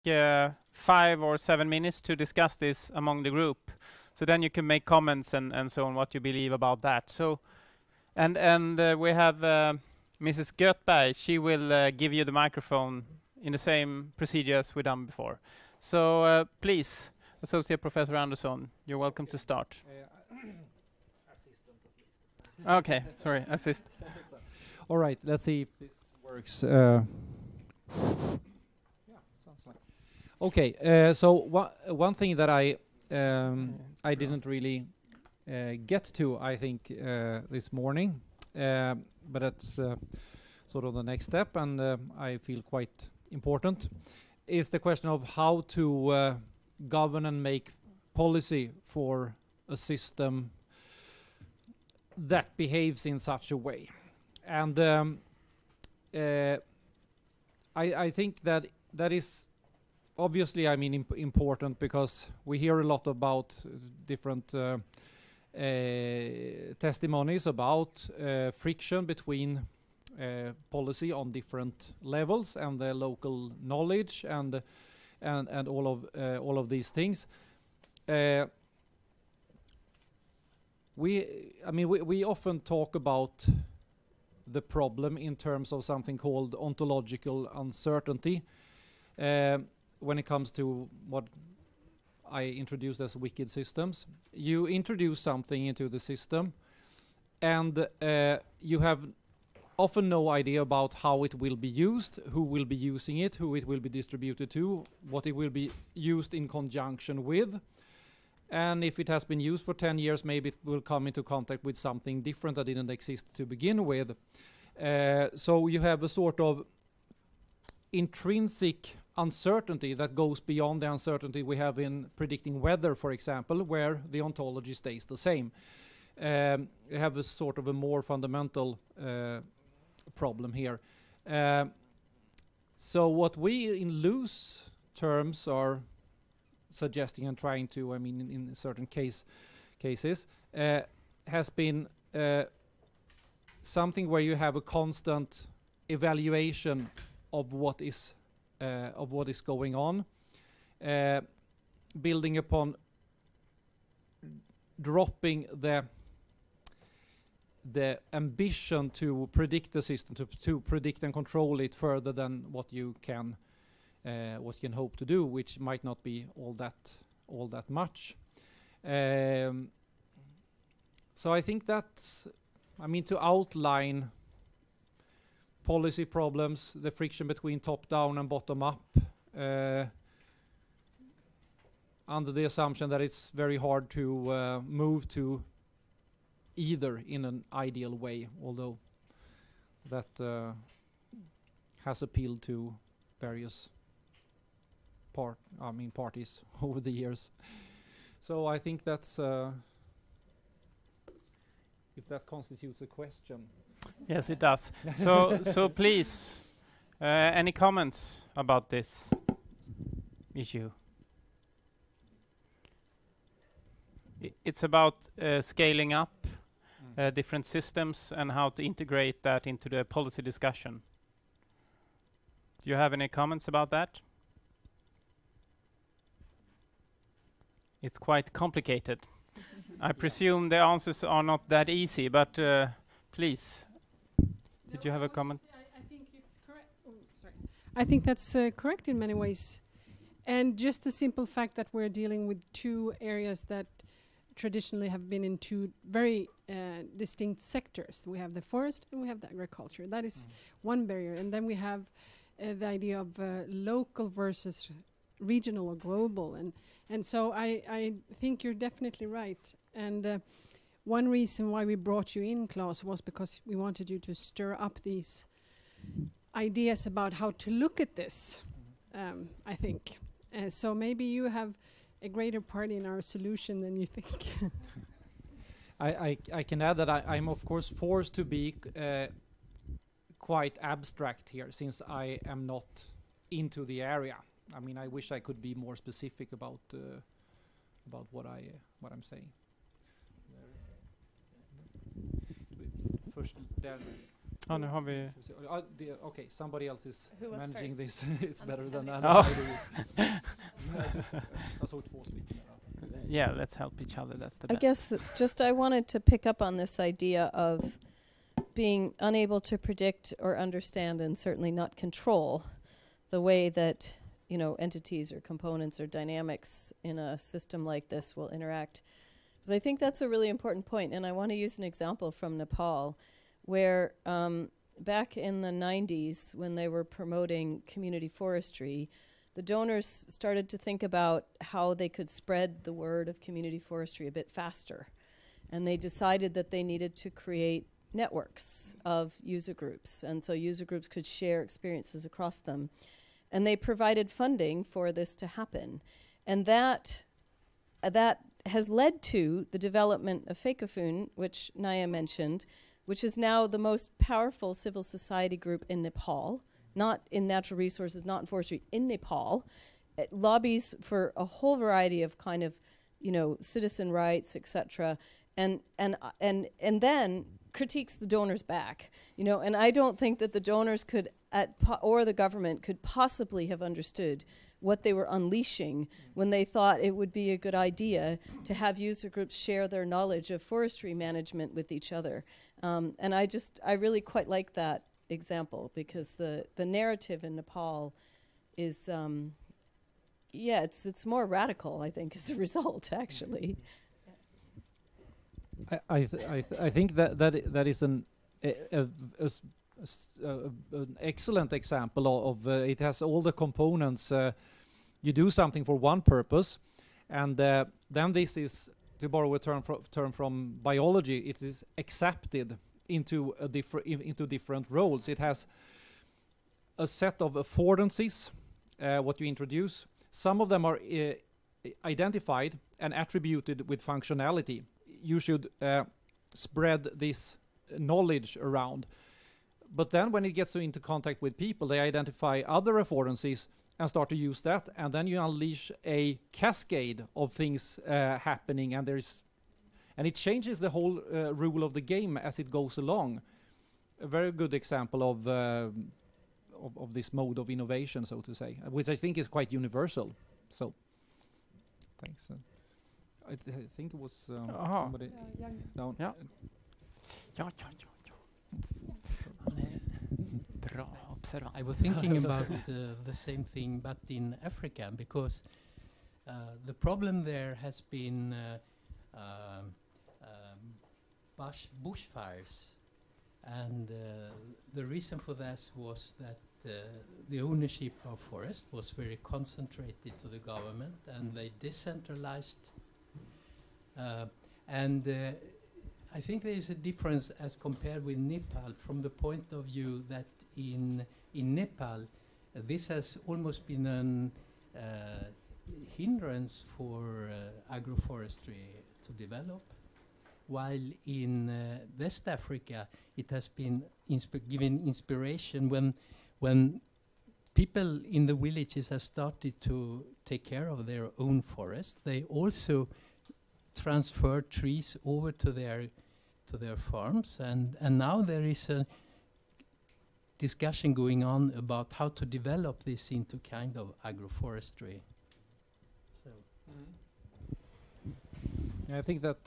5 or 7 minutes to discuss this among the group. So then you can make comments and so on what you believe about that. So we have Mrs. Göthberg. She will give you the microphone in the same procedure as we've done before. So please, Associate Professor Andersson, you're welcome to start. Assistant at least. Okay, sorry, assist. All right, let's see if this works. Sounds like. Okay, so one thing that I didn't really get to, I think, this morning, but that's sort of the next step, and I feel quite important, is the question of how to govern and make policy for a system that behaves in such a way. And I think that is obviously, I mean, important, because we hear a lot about different testimonies about friction between policy on different levels and the local knowledge and all of these things. We often talk about the problem in terms of something called ontological uncertainty when it comes to what I introduced as wicked systems. You introduce something into the system, and you have often no idea about how it will be used, who will be using it, who it will be distributed to, what it will be used in conjunction with. And if it has been used for 10 years, maybe it will come into contact with something different that didn't exist to begin with. So you have a sort of intrinsic uncertainty that goes beyond the uncertainty we have in predicting weather, for example, where the ontology stays the same. You have a sort of a more fundamental problem here. So what we, in loose terms, are suggesting and trying to, I mean, in certain cases, has been something where you have a constant evaluation of what is going on, building upon dropping the ambition to predict the system, to predict and control it further than what you can hope to do, which might not be all that much. So I think that's, I mean, to outline policy problems, the friction between top-down and bottom-up, under the assumption that it's very hard to move to either in an ideal way, although that has appealed to various parties over the years. So I think that's if that constitutes a question. Yes, it does. So please, any comments about this issue? It's about scaling up different systems and how to integrate that into the policy discussion. Do you have any comments about that? It's quite complicated. I presume the answers are not that easy, but please, did you have a comment? I think it's correct. Oh, sorry. I think that's correct in many ways. And just the simple fact that we're dealing with two areas that traditionally have been in two very distinct sectors. We have the forest and we have the agriculture. That is one barrier. And then we have the idea of local versus regional or global. And so I think you're definitely right. And one reason why we brought you in, Claes, was because we wanted you to stir up these ideas about how to look at this, I think. So maybe you have a greater part in our solution than you think. I can add that I'm of course forced to be quite abstract here, since I am not into the area. I mean, I wish I could be more specific about what I'm saying. Ja, nu har vi... Okay, somebody else is Who was managing first? this. It's better than that. Oh. Jag såg 2 stycken. Yeah, let's help each other. That's the I best. guess just I wanted to pick up on this idea of being unable to predict or understand and certainly not control the way that, you know, entities or components or dynamics in a system like this will interact. Because I think that's a really important point, and I want to use an example from Nepal, where back in the 90s, when they were promoting community forestry, the donors started to think about how they could spread the word of community forestry a bit faster. And they decided that they needed to create networks of user groups, and so user groups could share experiences across them. And they provided funding for this to happen. And that has led to the development of Fekafun, which Naya mentioned, which is now the most powerful civil society group in Nepal, not in natural resources, not in forestry, in Nepal. It lobbies for a whole variety of kind of, you know, citizen rights, etc., and then critiques the donors back, you know. And I don't think that the donors could, or the government could possibly have understood what they were unleashing when they thought it would be a good idea to have user groups share their knowledge of forestry management with each other. And I really quite like that example, because the narrative in Nepal is, it's more radical, I think, as a result, actually. I think that is an excellent example of it has all the components. You do something for one purpose, and then this is, to borrow a term from biology, it is accepted into different roles. It has a set of affordances, what you introduce. Some of them are identified and attributed with functionality. You should spread this knowledge around. But then when it gets into contact with people, they identify other affordances and start to use that, and then you unleash a cascade of things happening, and it changes the whole rule of the game as it goes along. A very good example of this mode of innovation, so to say, which I think is quite universal. So, thanks. I think it was somebody. No. Ja. Ja. Bra observant. I was thinking about the same thing, but in Africa, because the problem there has been bushfires, and the reason for this was that the ownership of forest was very concentrated to the government, and they decentralized. I think there is a difference as compared with Nepal from the point of view that in Nepal this has almost been an hindrance for agroforestry to develop, while in West Africa it has been given inspiration when people in the villages have started to take care of their own forest. They also transfer trees over to their farms, and now there is a discussion going on about how to develop this into kind of agroforestry. So Yeah, I think that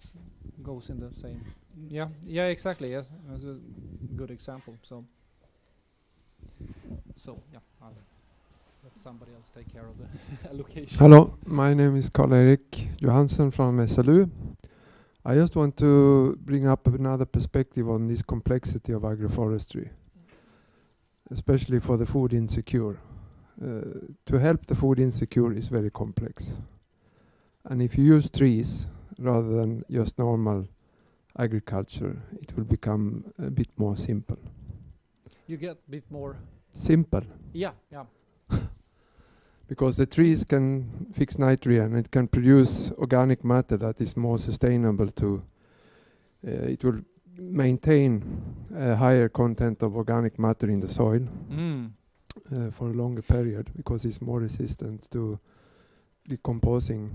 goes in the same. Yeah, exactly. Yes, that's a good example. So yeah, I'll let somebody else take care of the allocation. Hello, my name is Karl-Erik Johansen from SLU. I just want to bring up another perspective on this complexity of agroforestry, especially for the food insecure. To help the food insecure is very complex. And if you use trees rather than just normal agriculture, it will become a bit more simple. You get a bit more simple. Yeah. Because the trees can fix nitrogen, it can produce organic matter that is more sustainable to, it will maintain a higher content of organic matter in the soil for a longer period, because it's more resistant to decomposing.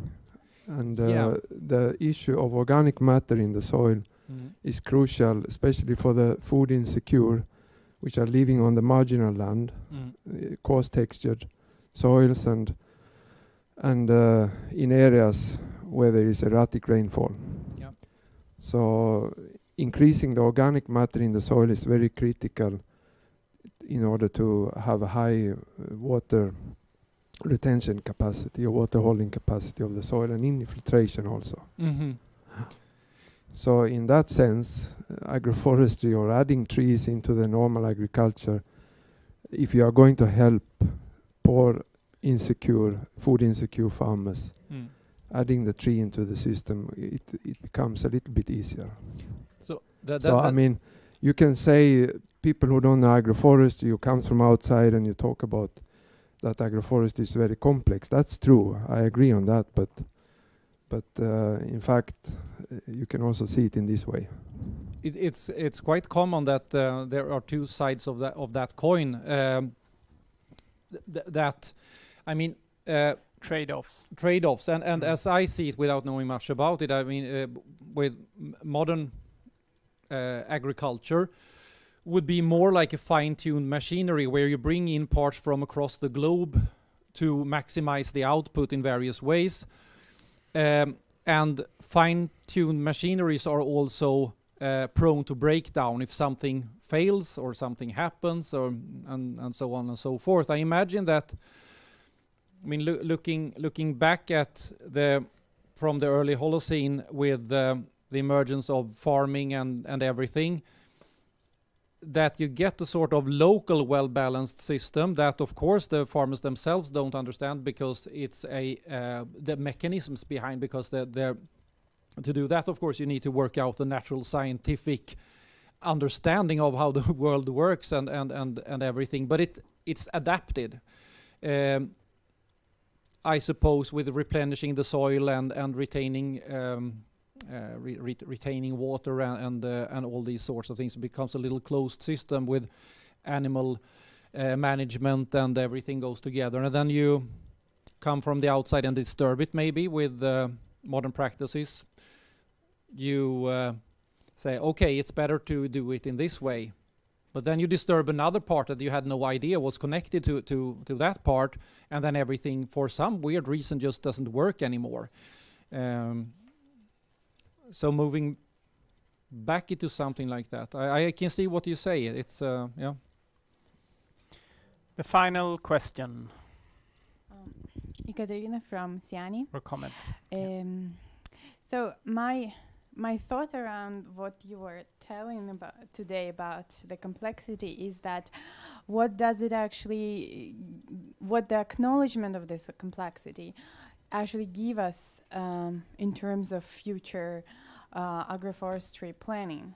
And the issue of organic matter in the soil is crucial, especially for the food insecure, which are living on the marginal land, coarse textured soils, and in areas where there is erratic rainfall. Yeah. So increasing the organic matter in the soil is very critical in order to have a high water retention capacity or water holding capacity of the soil, and infiltration also. So in that sense, agroforestry or adding trees into the normal agriculture, if you are going to help poor, insecure, food insecure farmers, adding the tree into the system, it becomes a little bit easier. So I mean, you can say people who don't know agroforestry, who comes from outside, and you talk about that agroforestry is very complex. That's true. I agree on that, but in fact, you can also see it in this way. It's quite common that there are two sides of that coin. That, I mean, trade-offs, and as I see it, without knowing much about it, I mean, with modern agriculture, would be more like a fine-tuned machinery where you bring in parts from across the globe to maximize the output in various ways. And fine-tuned machineries are also prone to breakdown if something fails or something happens, and so on and so forth. I imagine that, I mean, looking back at from the early Holocene with the emergence of farming and everything, that you get a sort of local well-balanced system that, of course, the farmers themselves don't understand, because it's the mechanisms behind, because they're to do that, of course, you need to work out the natural scientific understanding of how the world works and everything. But it's adapted, I suppose, with replenishing the soil and retaining retaining water and all these sorts of things. It becomes a little closed system with animal management, and everything goes together. And then you come from the outside and disturb it, maybe with modern practices. You say, okay, it's better to do it in this way, but then you disturb another part that you had no idea was connected to that part, and then everything, for some weird reason, just doesn't work anymore. So moving back into something like that, I can see what you say. It's yeah. The final question. Ekaterina from Siani. Or comment. So my thought around what you were telling about today about the complexity is that what the acknowledgement of this complexity actually give us in terms of future agroforestry planning?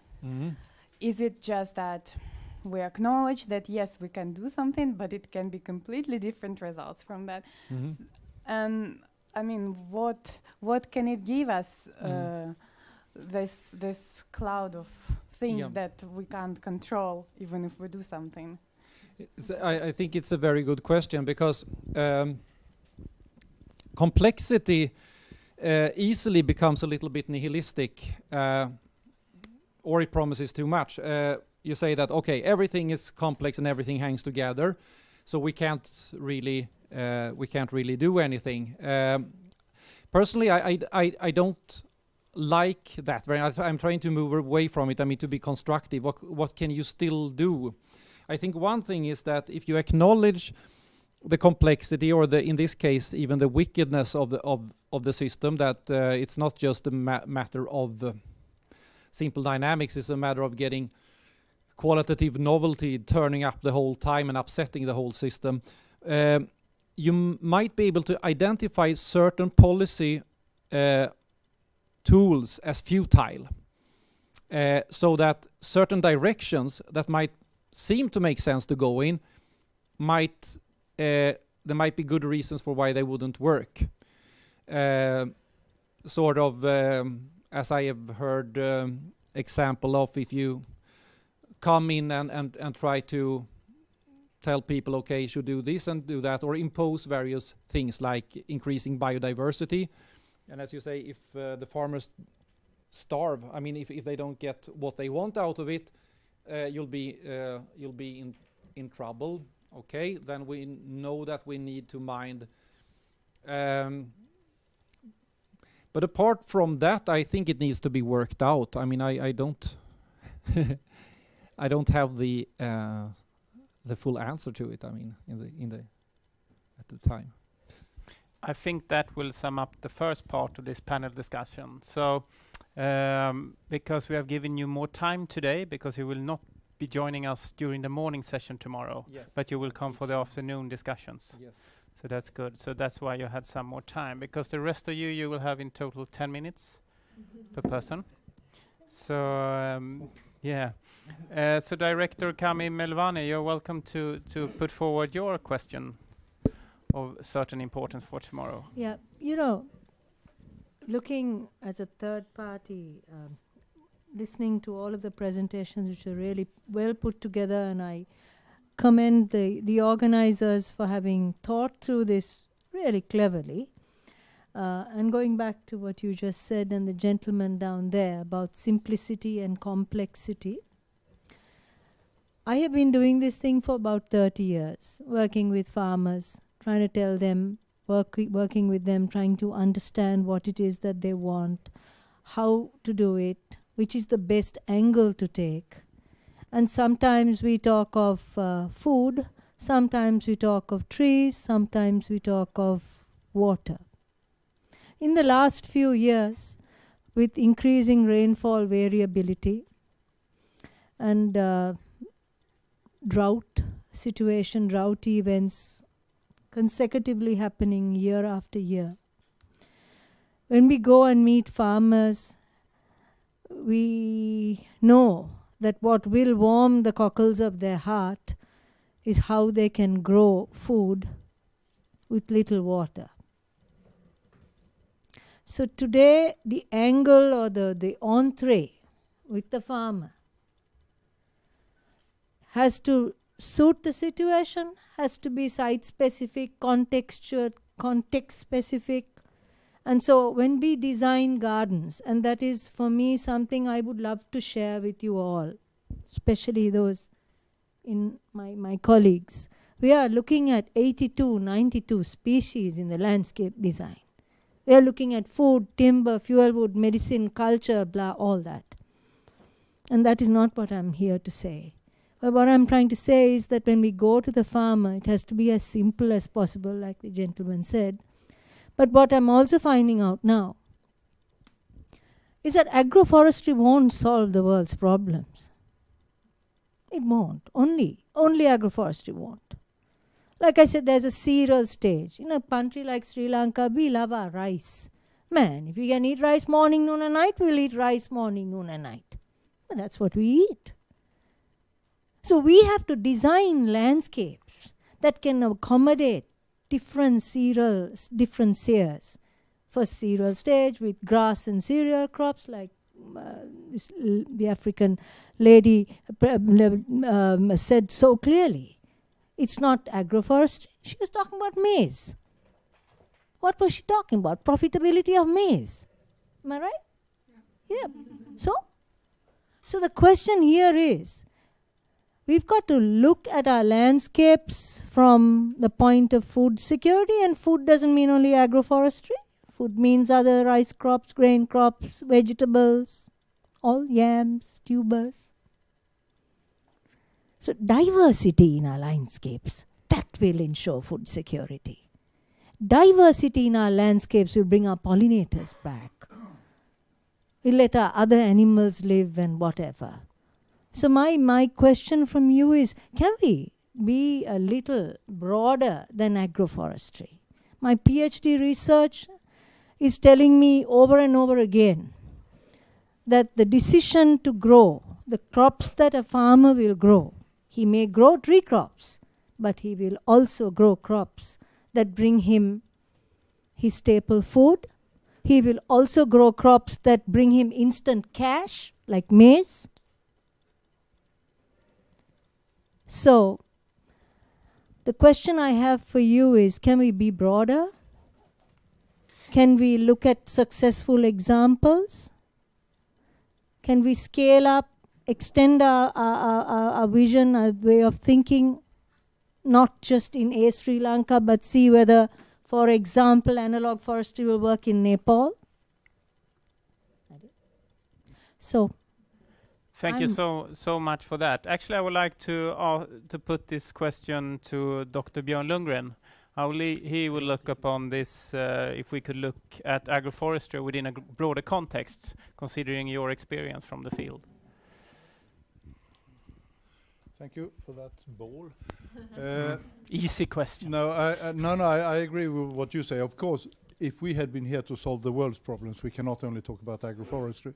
Is it just that we acknowledge that yes, we can do something, but it can be completely different results from that? And I mean, what can it give us? This cloud of things that we can't control, even if we do something. I think it's a very good question, because complexity easily becomes a little bit nihilistic, or it promises too much. You say that, okay, everything is complex and everything hangs together, so we can't really do anything. Personally, I don't like that. I'm trying to move away from it. I mean, to be constructive. What can you still do? I think one thing is that if you acknowledge the complexity, or in this case even the wickedness of the system, that it's not just a matter of simple dynamics. It's a matter of getting qualitative novelty, turning up the whole time and upsetting the whole system. You might be able to identify certain policy tools as futile, so that certain directions that might seem to make sense to go in there might be good reasons for why they wouldn't work. Sort of as I have heard example of, if you come in and try to tell people, okay, you should do this and do that, or impose various things like increasing biodiversity. And as you say, if the farmers starve, I mean, if they don't get what they want out of it, you'll be in trouble. Okay, then we know that we need to mind. But apart from that, I think it needs to be worked out. I mean, I don't I don't have the full answer to it. I mean, at the time. I think that will sum up the first part of this panel discussion. So, because we have given you more time today, because you will not be joining us during the morning session tomorrow, Yes. but you will come for the afternoon discussions. Yes. So that's good. So that's why you had some more time, because the rest of you will have in total 10 minutes per person. So, yeah. So Director Kami Melvani, you're welcome to put forward your question of certain importance for tomorrow. Yeah, you know, looking as a third party, listening to all of the presentations, which are really well put together, and I commend the organizers for having thought through this really cleverly. And going back to what you just said and the gentleman down there about simplicity and complexity, I have been doing this thing for about 30 years, working with farmers, trying to tell them, working with them, trying to understand what it is that they want, how to do it, which is the best angle to take. And sometimes we talk of food, sometimes we talk of trees, sometimes we talk of water. In the last few years, with increasing rainfall variability and drought situation, drought events consecutively happening year after year, when we go and meet farmers, we know that what will warm the cockles of their heart is how they can grow food with little water. So today, the angle or the entree with the farmer has to suit the situation, has to be site-specific, context-specific. And so when we design gardens, and that is for me something I would love to share with you all, especially those in my colleagues, we are looking at 82, 92 species in the landscape design. We are looking at food, timber, fuel wood, medicine, culture, blah, all that. And that is not what I'm here to say. But what I'm trying to say is that when we go to the farmer, it has to be as simple as possible, like the gentleman said. But what I'm also finding out now is that agroforestry won't solve the world's problems. It won't. Only agroforestry won't. Like I said, there's a cereal stage. In a country like Sri Lanka, we love our rice. Man, if we can eat rice morning, noon and night, we'll eat rice morning, noon and night. And that's what we eat. So we have to design landscapes that can accommodate different cereals, different sears. First cereal stage with grass and cereal crops, like the African lady said so clearly. It's not agroforestry. She was talking about maize. What was she talking about? Profitability of maize. Am I right? Yeah. So the question here is, we've got to look at our landscapes from the point of food security, and food doesn't mean only agroforestry. Food means other rice crops, grain crops, vegetables, all yams, tubers. So diversity in our landscapes, that will ensure food security. Diversity in our landscapes will bring our pollinators back. We'll let our other animals live and whatever. So my question from you is, can we be a little broader than agroforestry? My PhD research is telling me over and over again that the decision to grow the crops that a farmer will grow, he may grow tree crops, but he will also grow crops that bring him his staple food. He will also grow crops that bring him instant cash, like maize. So, the question I have for you is, can we be broader? Can we look at successful examples? Can we scale up extend our vision, our way of thinking, not just in Sri Lanka, but see whether, for example, analog forestry will work in Nepal. So, thank you so much for that. Actually, I would like to put this question to Dr. Björn Lundgren. How he will look upon this, if we could look at agroforestry within a broader context, considering your experience from the field. Thank you for that ball. Easy question. No, I agree with what you say. Of course, if we had been here to solve the world's problems, we cannot only talk about agroforestry.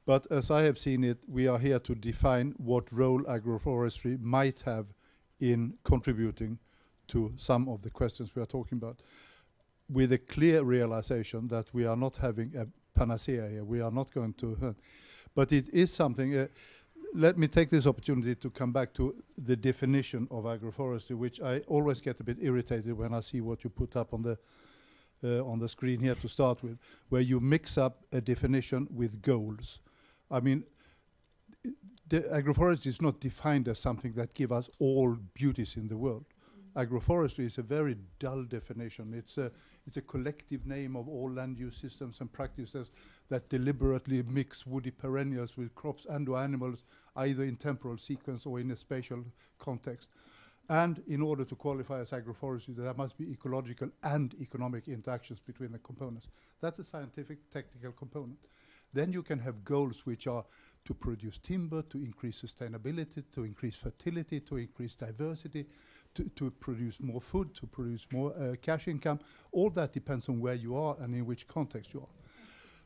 But as I have seen it, we are here to define what role agroforestry might have in contributing to some of the questions we are talking about, with a clear realization that we are not having a panacea here. We are not going to, but it is something. Let me take this opportunity to come back to the definition of agroforestry, which I always get a bit irritated when I see what you put up on the screen here to start with, where you mix up a definition with goals. I mean, the agroforestry is not defined as something that gives us all beauties in the world. Agroforestry is a very dull definition. It's a collective name of all land use systems and practices that deliberately mix woody perennials with crops and/or animals, either in temporal sequence or in a spatial context. And in order to qualify as agroforestry, there must be ecological and economic interactions between the components. That's a scientific, technical component. Then you can have goals which are to produce timber, to increase sustainability, to increase fertility, to increase diversity, to produce more food, to produce more cash income. All that depends on where you are and in which context you are.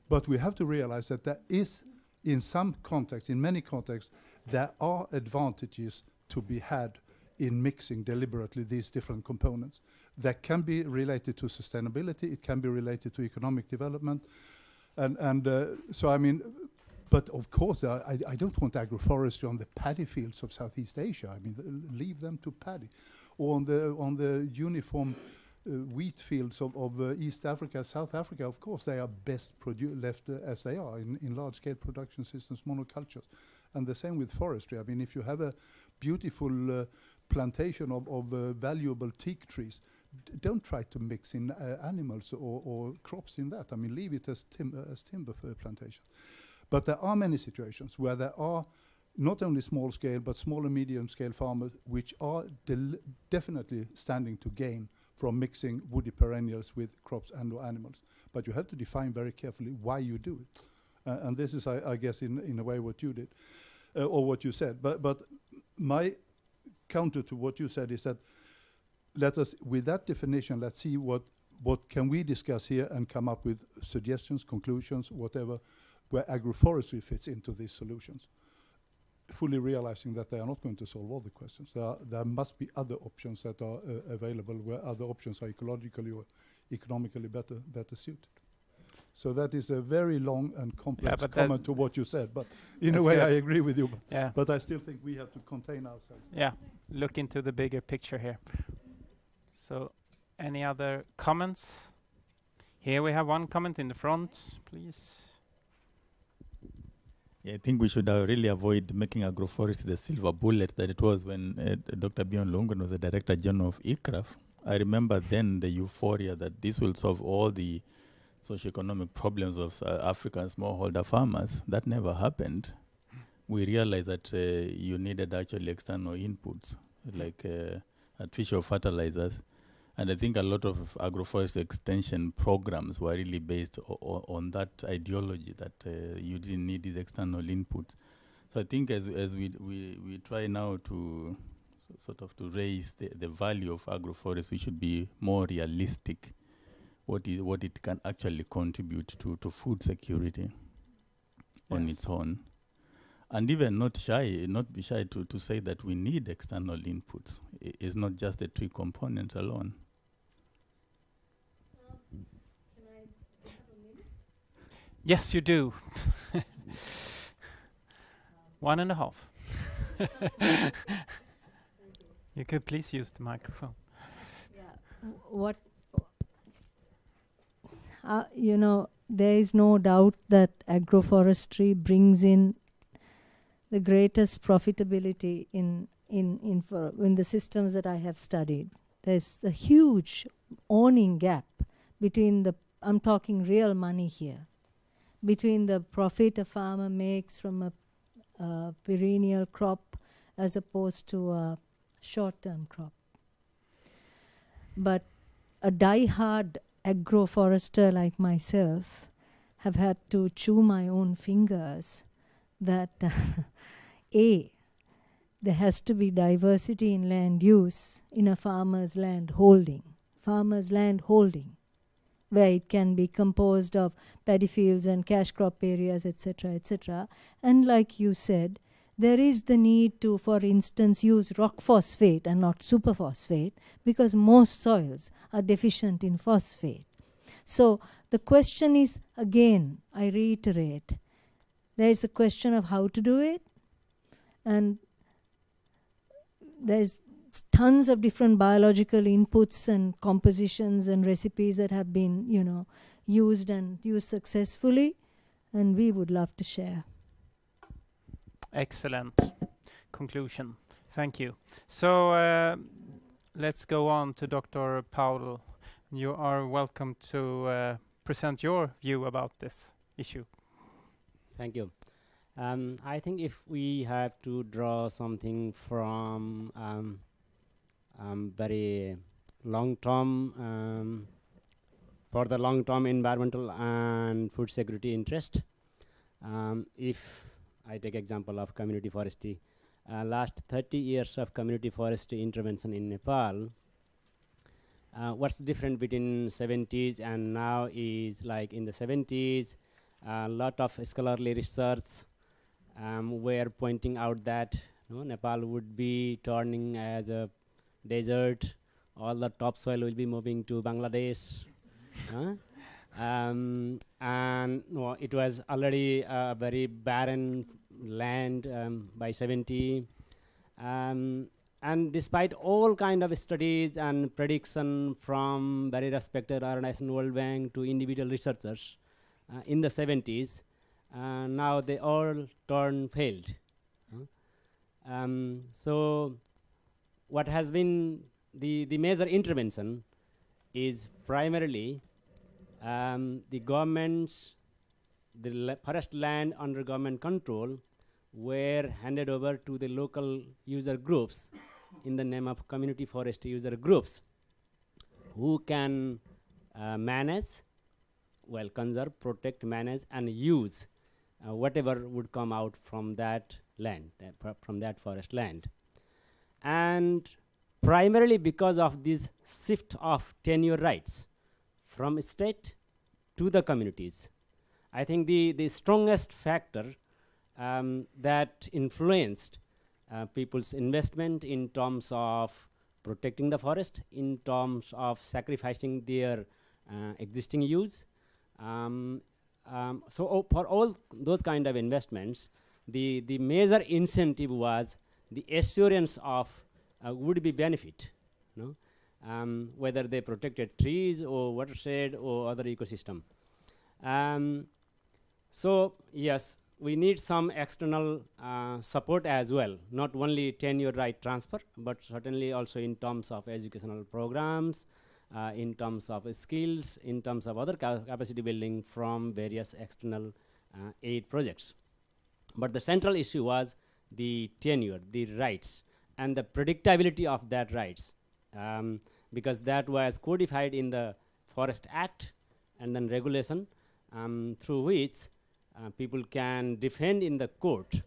But we have to realize that there is, in some contexts, in many contexts, there are advantages to be had in mixing deliberately these different components. That can be related to sustainability, it can be related to economic development. So I mean, but of course, I don't want agroforestry on the paddy fields of Southeast Asia. I mean, leave them to paddy. Or on the uniform wheat fields of East Africa, South Africa. Of course, they are best left as they are in large-scale production systems, monocultures. And the same with forestry. I mean, if you have a beautiful plantation of valuable teak trees, don't try to mix in animals or crops in that. I mean, leave it as timber plantation. But there are many situations where there are not only small scale, but small and medium scale farmers which are definitely standing to gain from mixing woody perennials with crops and or animals. But you have to define very carefully why you do it. And this is, I guess, in a way what you did, or what you said. But my counter to what you said is that let us, with that definition, let's see what can we discuss here and come up with suggestions, conclusions, whatever, where agroforestry fits into these solutions, fully realizing that they are not going to solve all the questions. There must be other options that are available, where other options are ecologically or economically better suited. So that is a very long and complex comment to what you said, but in a way good. I agree with you. But I still think we have to contain ourselves. Yeah, look into the bigger picture here. So, any other comments? Here we have one comment in the front, please. Yeah, I think we should really avoid making agroforestry the silver bullet that it was when Dr. Björn Lundgren was the Director General of ICRAF. I remember then the euphoria that this will solve all the socioeconomic problems of African smallholder farmers. That never happened. We realized that you needed actually external inputs, like artificial fertilizers. And I think a lot of agroforestry extension programs were really based on that ideology that you didn't need these external input. So I think as we try now to sort of to raise the value of agroforestry, we should be more realistic what it can actually contribute to food security on its own. And even not be shy to say that we need external inputs. It's not just the tree component alone. Yes, you do. 1.5. You could please use the microphone. Yeah. There is no doubt that agroforestry brings in the greatest profitability in the systems that I have studied. There's a huge owning gap between I'm talking real money here, between the profit a farmer makes from a perennial crop as opposed to a short-term crop. But a die-hard agroforester like myself have had to chew my own fingers that there has to be diversity in land use in a farmer's land holding, where it can be composed of paddy fields and cash crop areas, etc., etc. And like you said, there is the need to, for instance, use rock phosphate and not superphosphate, because most soils are deficient in phosphate. So the question is, again, I reiterate, there is a question of how to do it, and there's tons of different biological inputs and compositions and recipes that have been, used successfully, and we would love to share. Excellent conclusion. Thank you. So let's go on to Dr. Powell. You are welcome to present your view about this issue. Thank you. I think if we have to draw something from very long-term, for the long-term environmental and food security interest, if I take example of community forestry, last 30 years of community forestry intervention in Nepal, what's different between 70s and now is, like in the 70s, a lot of scholarly research were pointing out that Nepal would be turning as a desert, all the topsoil will be moving to Bangladesh. And it was already a very barren land by 70. And despite all kind of studies and prediction from very respected organization, World Bank, to individual researchers in the 70s, now they all failed. So what has been the major intervention is primarily the governments, the forest land under government control were handed over to the local user groups in the name of community forestry user groups, who can manage, conserve, protect, manage, and use whatever would come out from that land, from that forest land. And primarily because of this shift of tenure rights from state to the communities, I think the strongest factor that influenced people's investment in terms of protecting the forest, in terms of sacrificing their existing use. So for all those kind of investments, the major incentive was the assurance of would-be benefit, whether they protected trees or watershed or other ecosystem. So yes, we need some external support as well, not only tenure right transfer, but certainly also in terms of educational programs, in terms of skills, in terms of other capacity building from various external aid projects. But the central issue was the tenure, the rights, and the predictability of that rights, because that was codified in the Forest Act and then regulation, through which people can defend in the court,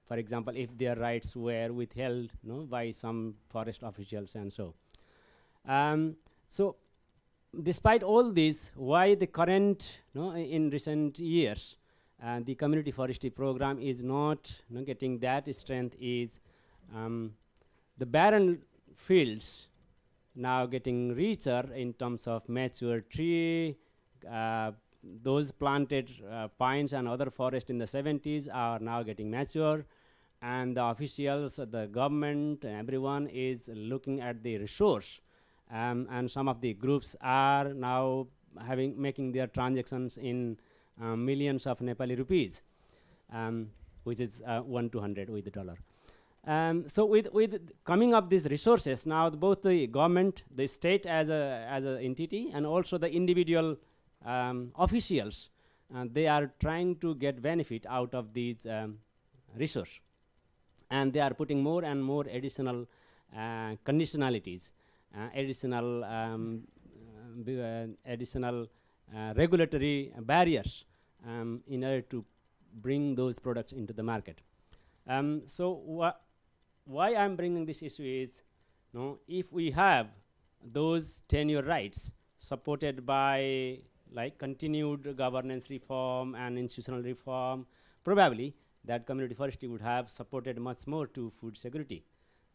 for example, if their rights were withheld by some forest officials and so. So despite all this, why the current, in recent years, the community forestry program is not getting that strength is the barren fields now getting richer in terms of mature tree. Those planted pines and other forests in the 70s are now getting mature, and the officials, the government, everyone is looking at the resource, and some of the groups are now making their transactions in millions of Nepali rupees. which is 1 to 100 with the dollar. So with coming up these resources, now both the government, the state as a entity, and also the individual officials, they are trying to get benefit out of these resource, and they are putting more and more additional conditionalities, additional regulatory barriers in order to bring those products into the market. So why I'm bringing this issue is, if we have those tenure rights supported by like continued governance reform and institutional reform, probably that community forestry would have supported much more to food security.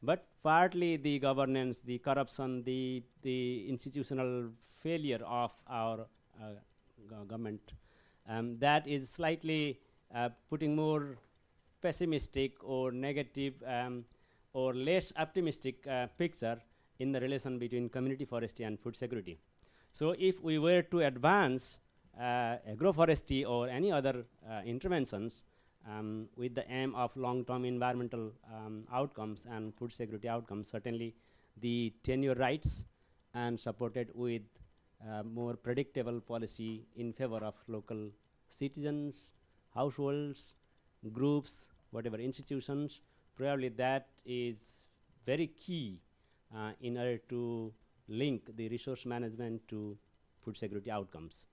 But partly the governance, the corruption, the institutional failure of our government, that is slightly putting more pessimistic or negative or less optimistic picture in the relation between community forestry and food security. So if we were to advance agroforestry or any other interventions with the aim of long-term environmental outcomes and food security outcomes, certainly the tenure rights and supported with more predictable policy in favor of local citizens, households, groups, whatever institutions, probably that is very key in order to link the resource management to food security outcomes.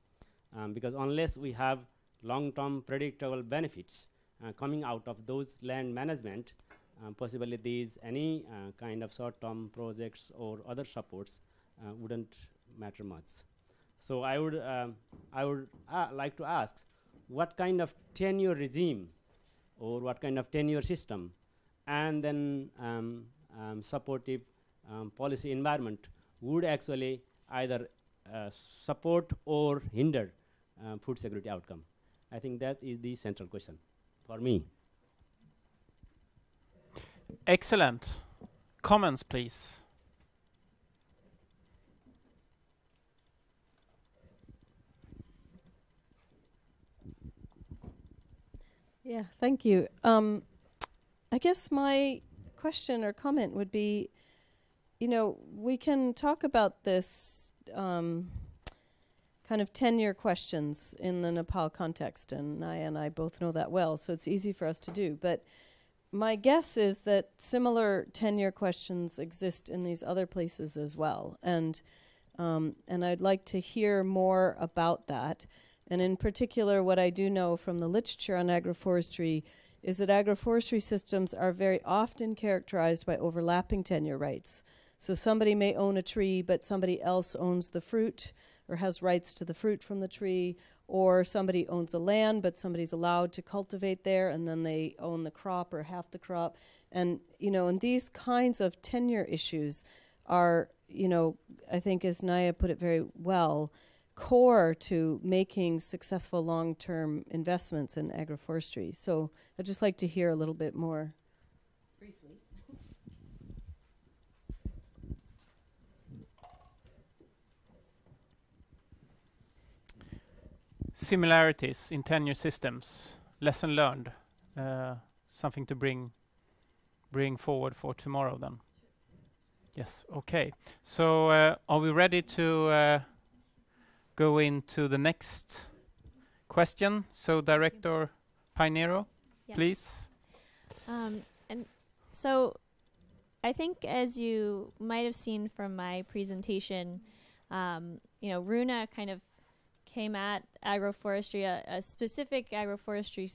Because unless we have long-term predictable benefits coming out of those land management, possibly these any kind of short-term projects or other supports wouldn't matter much. So I would like to ask, what kind of tenure regime or what kind of tenure system and then supportive policy environment would actually either support or hinder food security outcome? I think that is the central question for me. Excellent. Comments, please. Yeah, thank you. I guess my question or comment would be, we can talk about this kind of tenure questions in the Nepal context, and Naya and I both know that well, so it's easy for us to do. But my guess is that similar tenure questions exist in these other places as well, and I'd like to hear more about that. And in particular, what I do know from the literature on agroforestry is that agroforestry systems are very often characterized by overlapping tenure rights. So somebody may own a tree, but somebody else owns the fruit or has rights to the fruit from the tree, or somebody owns a land, but somebody's allowed to cultivate there, and then they own the crop or half the crop. And, and these kinds of tenure issues are, I think as Naya put it very well, core to making successful long-term investments in agroforestry. So I'd just like to hear a little bit more briefly. Similarities in tenure systems, lesson learned, something to bring forward for tomorrow then. Yes, okay. So are we ready to go into the next question? So Director Painero, yes. Please. And so I think, as you might have seen from my presentation, Runa kind of came at agroforestry, a specific agroforestry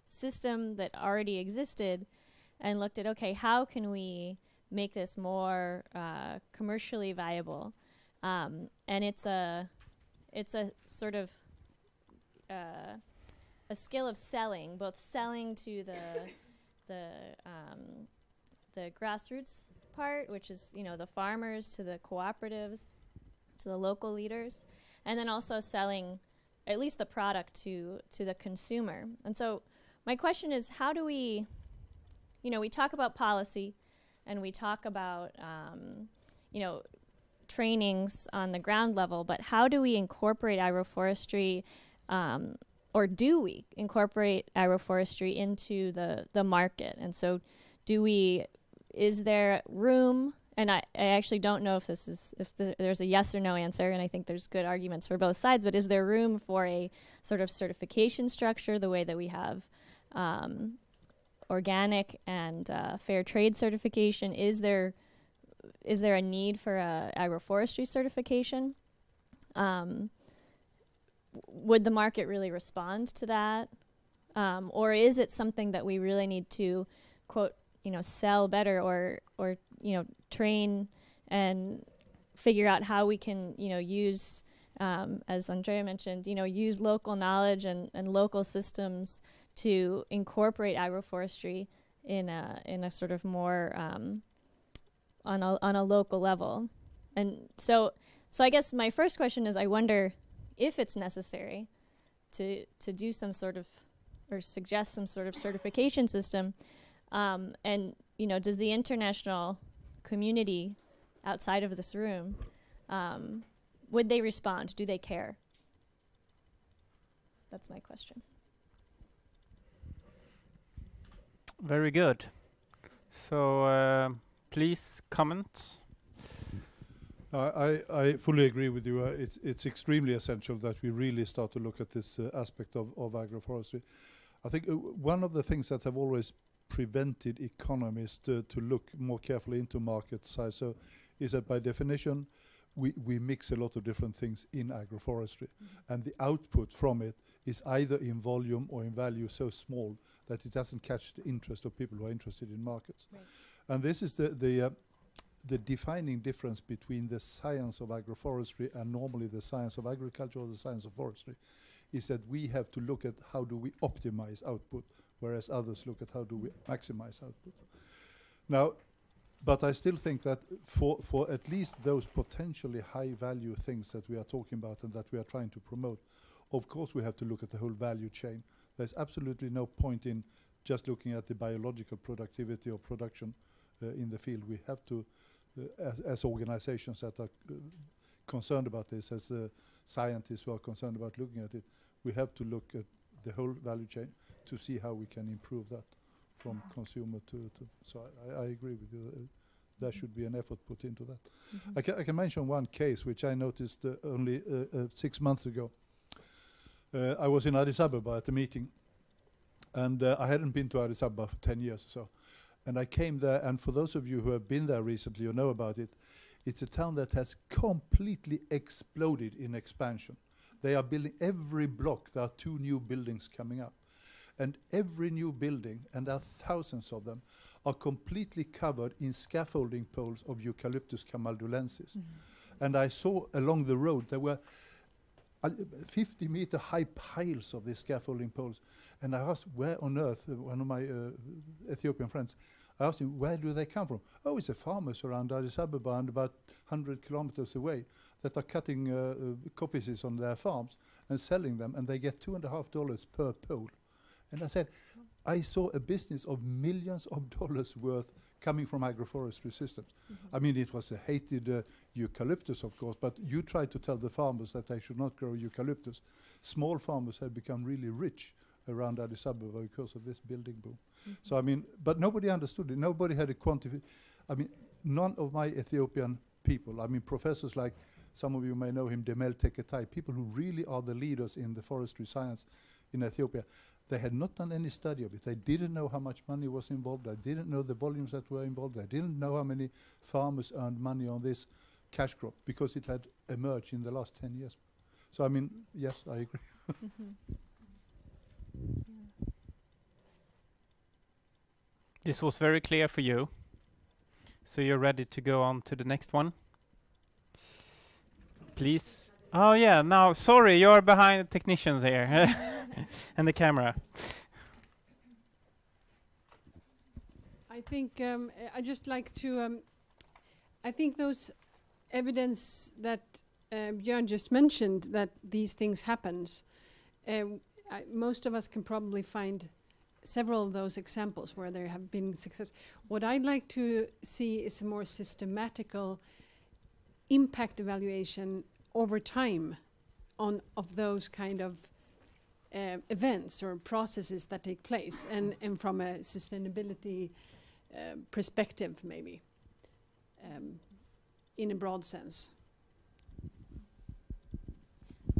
system that already existed, and looked at, okay, how can we make this more commercially viable? And it's a sort of a skill of selling, both selling to the grassroots part, which is the farmers, to the cooperatives, to the local leaders, and then also selling at least the product to the consumer. And so my question is, how do we talk about policy, and we talk about trainings on the ground level, but how do we incorporate agroforestry or do we incorporate agroforestry into the market? And so is there room, and I actually don't know if there's a yes or no answer, and I think there's good arguments for both sides, but is there room for a sort of certification structure the way that we have organic and fair trade certification? Is there a need for a agroforestry certification? Would the market really respond to that? Or is it something that we really need to, quote, sell better or train and figure out how we can, use, as Andrea mentioned, use local knowledge and local systems to incorporate agroforestry in a sort of more on a local level. And so I guess my first question is, I wonder if it's necessary to do some sort of, or suggest some sort of certification system, and does the international community outside of this room, would they respond? Do they care? That's my question. Very good. So please comment. I fully agree with you. It's extremely essential that we really start to look at this aspect of agroforestry. I think one of the things that have always prevented economists to look more carefully into market size is that by definition we mix a lot of different things in agroforestry, and the output from it is either in volume or in value so small that it doesn't catch the interest of people who are interested in markets. Right. And this is the defining difference between the science of agroforestry and normally the science of agriculture or the science of forestry, is that we have to look at how do we optimize output, whereas others look at how do we maximize output. Now, but I still think that for at least those potentially high value things that we are talking about and that we are trying to promote, of course we have to look at the whole value chain. There's absolutely no point in just looking at the biological productivity or production in the field. We have to, as organizations that are concerned about this, as scientists who are concerned about looking at it, we have to look at the whole value chain to see how we can improve that from consumer to. So I agree with you. There should be an effort put into that. I can mention one case which I noticed only 6 months ago. I was in Addis Ababa at a meeting, and I hadn't been to Addis Ababa for 10 years or so. And I came there, and for those of you who have been there recently or know about it, it's a town that has completely exploded in expansion. They are building every block. There are 2 new buildings coming up. And every new building, and there are thousands of them, are completely covered in scaffolding poles of Eucalyptus camaldulensis. And I saw along the road there were 50-meter high piles of these scaffolding poles. And I asked, where on earth, one of my Ethiopian friends, I asked him, where do they come from? Oh, it's the farmers around Addis Ababa and about 100 kilometers away that are cutting coppices on their farms and selling them, and they get $2.50 per pole. And I said, I saw a business of millions of dollars worth coming from agroforestry systems. I mean, it was a hated eucalyptus, of course, but you try to tell the farmers that they should not grow eucalyptus. Small farmers have become really rich around Addis Ababa because of this building boom. So, I mean, but nobody understood it. Nobody had a quantification. I mean, none of my Ethiopian people, I mean, professors like, some of you may know him, Demel Teketai, people who really are the leaders in the forestry science in Ethiopia, they had not done any study of it. They didn't know how much money was involved. They didn't know the volumes that were involved. They didn't know how many farmers earned money on this cash crop because it had emerged in the last 10 years. So, I mean, yes, I agree. This was very clear for you. So you're ready to go on to the next one? Please. Oh yeah, now, sorry, you're behind the technicians here. And the camera. I think I just like to. I think those evidence that Björn just mentioned, that these things happens. Most of us can probably find several of those examples where there have been success. What I'd like to see is a more systematical impact evaluation over time of those kind of events or processes that take place, and from a sustainability perspective, maybe, in a broad sense.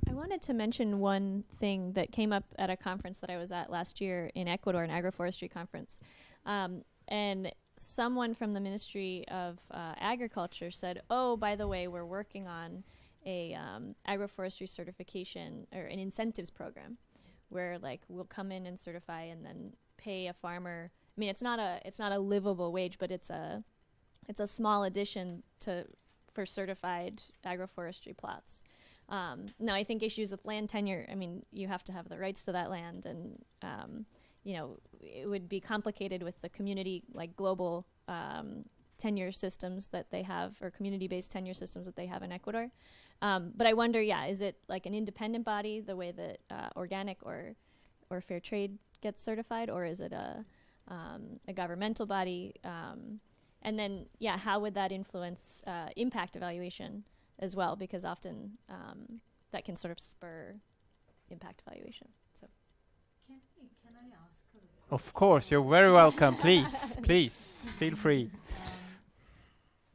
I wanted to mention one thing that came up at a conference that I was at last year in Ecuador, an agroforestry conference. And someone from the Ministry of Agriculture said, oh, by the way, we're working on a agroforestry certification or an incentives program where like we'll come in and certify and then pay a farmer. I mean, it's not a livable wage, but it's a small addition for certified agroforestry plots. Now, I think issues with land tenure, I mean, you have to have the rights to that land, and, you know, it would be complicated with the community, like global tenure systems that they have, or community-based tenure systems that they have in Ecuador. But I wonder, yeah, is it like an independent body, the way that organic or fair trade gets certified, or is it a governmental body? And then, yeah, how would that influence impact evaluation as well, because often that can sort of spur impact evaluation. So, can I ask? Of course, you're very welcome. Please, please, feel free.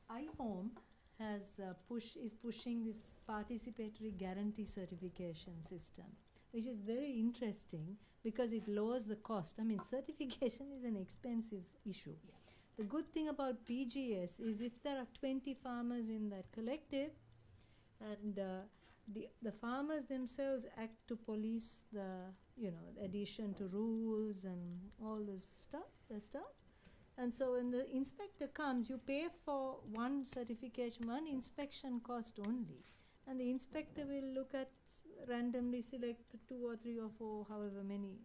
IFOAM is pushing this participatory guarantee certification system, which is very interesting because it lowers the cost. I mean, certification is an expensive issue. Yeah. The good thing about PGS is if there are 20 farmers in that collective, and the farmers themselves act to police the addition to rules and all those stuff. And so when the inspector comes, you pay for one certification, one inspection cost only, and the inspector will look at, randomly select 2 or 3 or 4, however many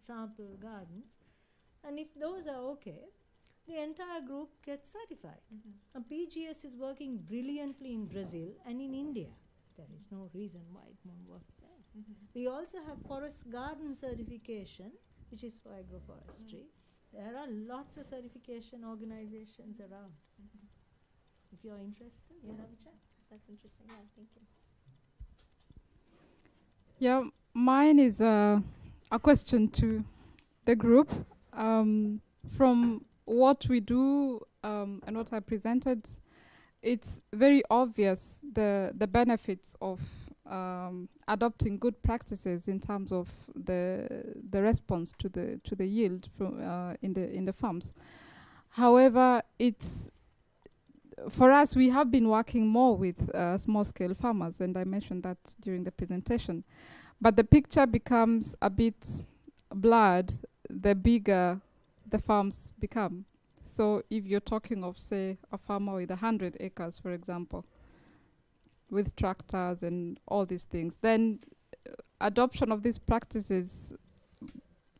sample gardens, and if those are okay, the entire group gets certified. Mm-hmm. And PGS is working brilliantly in Brazil and in India. There is no reason why it won't work there. Mm-hmm. We also have forest garden certification, which is for agroforestry. Mm-hmm. There are lots of certification organizations around. Mm-hmm. If you're interested, you have a chat. That's interesting. Yeah, thank you. Yeah, mine is a question to the group. From what we do and what I presented, it's very obvious the benefits of adopting good practices in terms of the response to the yield from in the farms. However, it's for us, we have been working more with small-scale farmers, and I mentioned that during the presentation. But the picture becomes a bit blurred the bigger the farms become. So if you're talking of, say, a farmer with 100 acres, for example, with tractors and all these things, then adoption of these practices,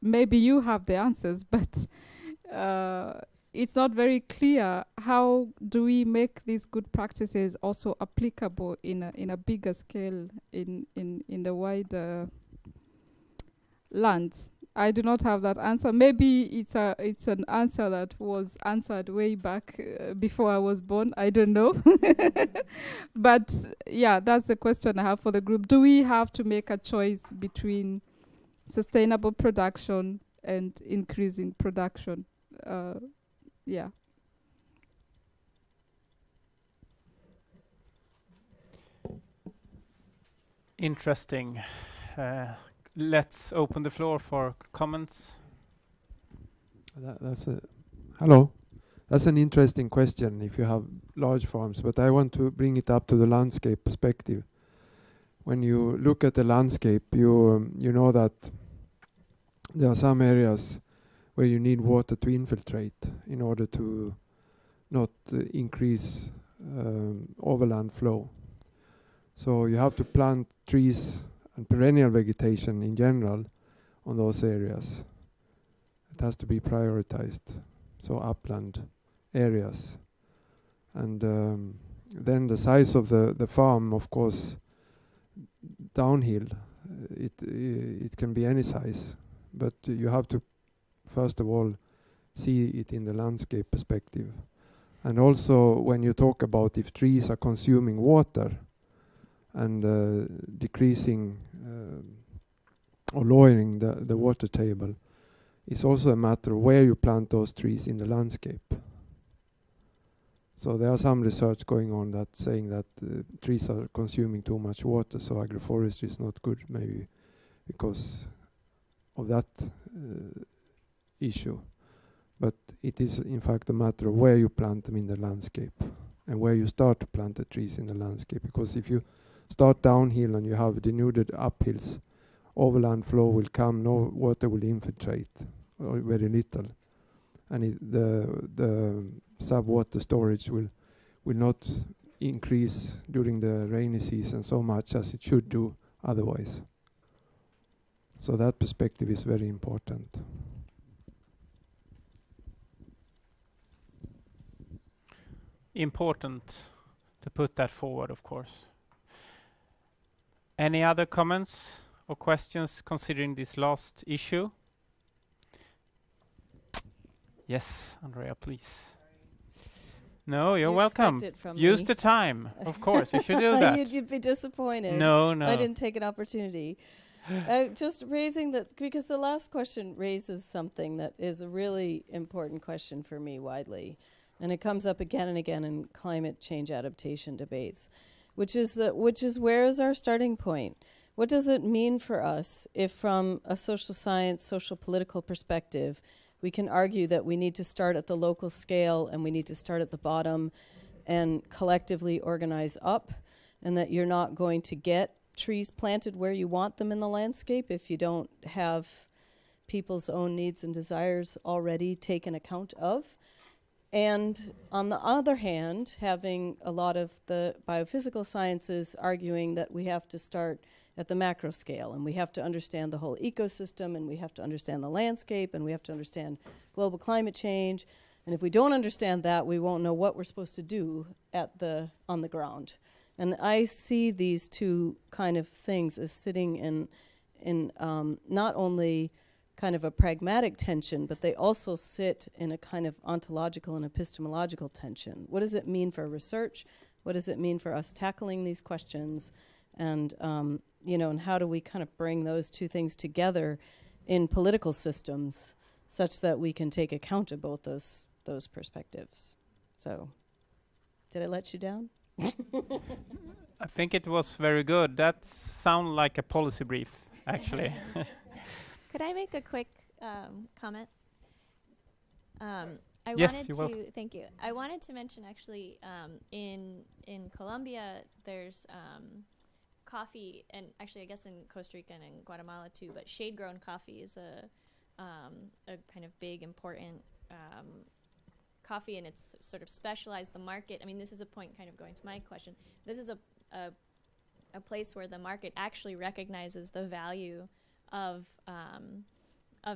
maybe you have the answers, but it's not very clear how do we make these good practices also applicable in a bigger scale in the wider lands. I do not have that answer. Maybe it's an answer that was answered way back before I was born. I don't know. But yeah, that's the question I have for the group. Do we have to make a choice between sustainable production and increasing production? Yeah. Interesting. Let's open the floor for comments. Hello. That's an interesting question if you have large farms, but I want to bring it up to the landscape perspective. When you look at the landscape, you know that there are some areas where you need water to infiltrate in order to not increase overland flow. So you have to plant trees and perennial vegetation in general on those areas. It has to be prioritized, so upland areas. And then the size of the farm, of course, downhill, it can be any size, but you have to first of all see it in the landscape perspective. And also when you talk about if trees are consuming water and decreasing or lowering the water table, it's also a matter of where you plant those trees in the landscape. So there are some research going on that saying that trees are consuming too much water, so agroforestry is not good, maybe because of that issue. But it is in fact a matter of where you plant them in the landscape and where you start to plant the trees in the landscape. Because if you start downhill and you have denuded uphills, overland flow will come, no water will infiltrate, or very little. And the sub-water storage will not increase during the rainy season so much as it should do otherwise. So that perspective is very important. Important to put that forward, of course. Any other comments or questions considering this last issue? Yes, Andrea, please. No, you're welcome. Use the time, of course. You should do that. You'd be disappointed. No. I didn't take an opportunity. Just raising that, because the last question raises something that is a really important question for me widely, and it comes up again and again in climate change adaptation debates, which is where is our starting point? What does it mean for us if, from a social science, social political perspective, we can argue that we need to start at the local scale and we need to start at the bottom and collectively organize up, and that you're not going to get trees planted where you want them in the landscape if you don't have people's own needs and desires already taken account of. And on the other hand, having a lot of the biophysical sciences arguing that we have to start at the macro scale, and we have to understand the whole ecosystem, and we have to understand the landscape, and we have to understand global climate change. And if we don't understand that, we won't know what we're supposed to do on the ground. And I see these two kind of things as sitting in not only kind of a pragmatic tension, but they also sit in a kind of ontological and epistemological tension. What does it mean for research? What does it mean for us tackling these questions? And and how do we kind of bring those two things together in political systems such that we can take account of both those perspectives? So, did I let you down? I think it was very good. That sounded like a policy brief, actually. Could I make a quick comment? Yes, you're welcome. Thank you. I wanted to mention actually in Colombia there's coffee, and actually I guess in Costa Rica and in Guatemala too, but shade-grown coffee is a kind of big, important coffee, and it's sort of specialized. The market, I mean, this is a point kind of going to my question. This is a place where the market actually recognizes the value of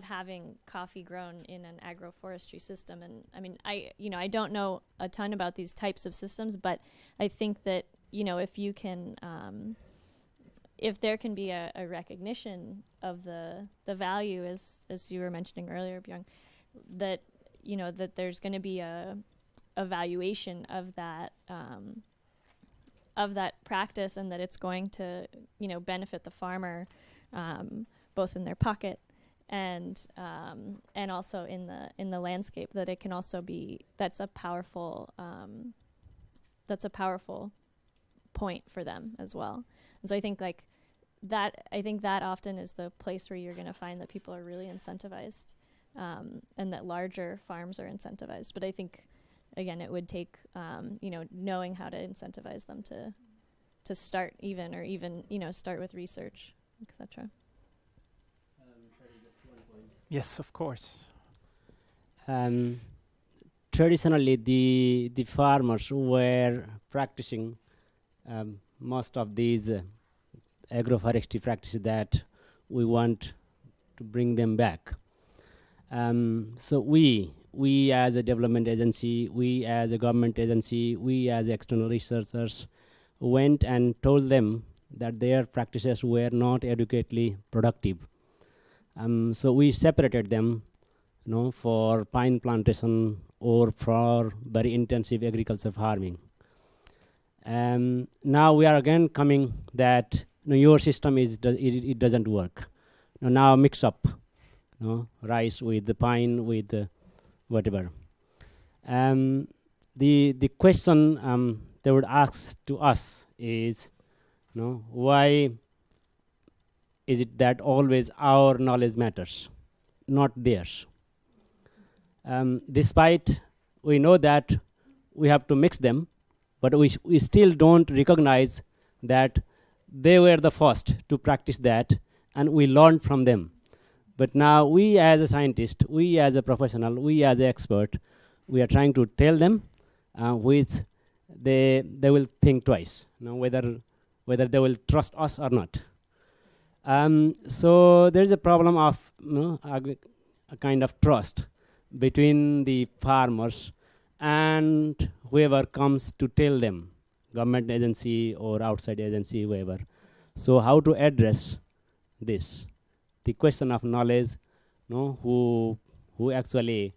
having coffee grown in an agroforestry system. And I mean, I don't know a ton about these types of systems, but I think that, if you can, if there can be a recognition of the value, as you were mentioning earlier, Björn, that, that there's going to be a valuation of that practice, and that it's going to, benefit the farmer, both in their pocket and also in the landscape, that it can also be, that's a powerful point for them as well. And so I think that often is the place where you're going to find that people are really incentivized, and that larger farms are incentivized. But I think, again, it would take knowing how to incentivize them to start start with research, etc. Yes, of course. Traditionally, the farmers were practicing most of these agroforestry practices that we want to bring them back. So we as a development agency, we as a government agency, we as external researchers went and told them that their practices were not adequately productive. So we separated them, for pine plantation or for very intensive agriculture farming. Now we are again coming that your system it doesn't work. now mix up, rice with the pine with whatever. The question they would ask to us is, why is it that always our knowledge matters, not theirs? Despite we know that we have to mix them, but we still don't recognize that they were the first to practice that, and we learned from them. But now we as a scientist, we as a professional, we as an expert, we are trying to tell them which they will think twice, whether they will trust us or not. So there is a problem of a kind of trust between the farmers and whoever comes to tell them, government agency or outside agency, whoever. So how to address this? The question of knowledge, who actually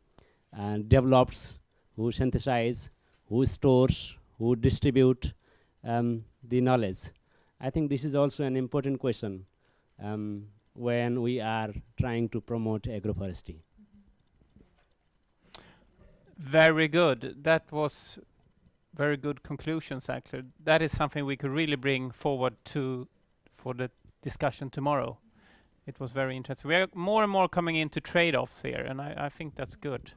develops, who synthesizes, who stores, who distribute the knowledge. I think this is also an important question when we are trying to promote agroforestry. Very good. That was very good conclusions, actually. That is something we could really bring forward for the discussion tomorrow. It was very interesting. We are more and more coming into trade-offs here, and I think that's good.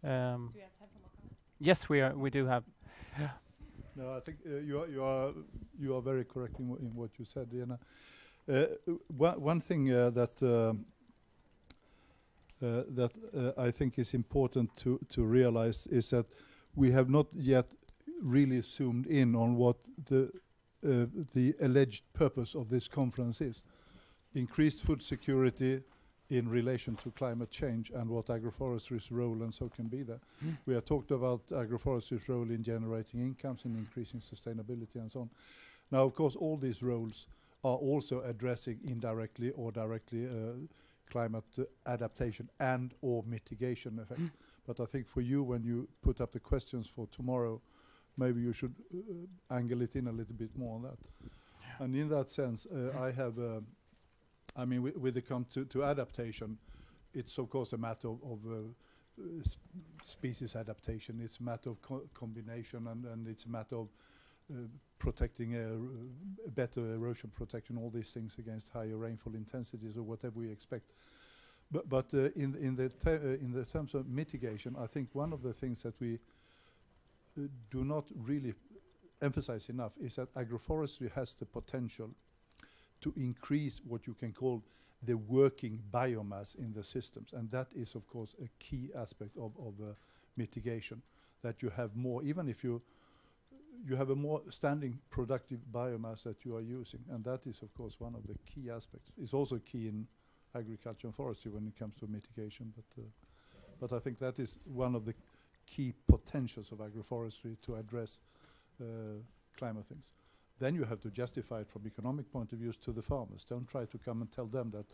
Do we have time for more comments? Yes, we do have. Yeah. No, I think you are very correct in what you said, Diana. One thing that I think is important to realize is that we have not yet really zoomed in on what the alleged purpose of this conference is. Increased food security in relation to climate change and what agroforestry's role and so can be there. We have talked about agroforestry's role in generating incomes and increasing sustainability and so on. Now, of course, all these roles are also addressing indirectly or directly climate adaptation and or mitigation effects. But I think for you, when you put up the questions for tomorrow, maybe you should angle it in a little bit more on that. Yeah. And in that sense, I have, I mean, with it come to adaptation, it's of course a matter of species adaptation. It's a matter of combination, and it's a matter of protecting better erosion protection, all these things against higher rainfall intensities or whatever we expect. But in the terms of mitigation, I think one of the things that we do not really emphasize enough is that agroforestry has the potential to increase what you can call the working biomass in the systems, and that is of course a key aspect of mitigation, that you have more, even if you have a more standing productive biomass that you are using, and that is of course one of the key aspects. It's also key in agriculture and forestry when it comes to mitigation, but I think that is one of the key potentials of agroforestry to address climate things. Then you have to justify it from economic point of view to the farmers. Don't try to come and tell them that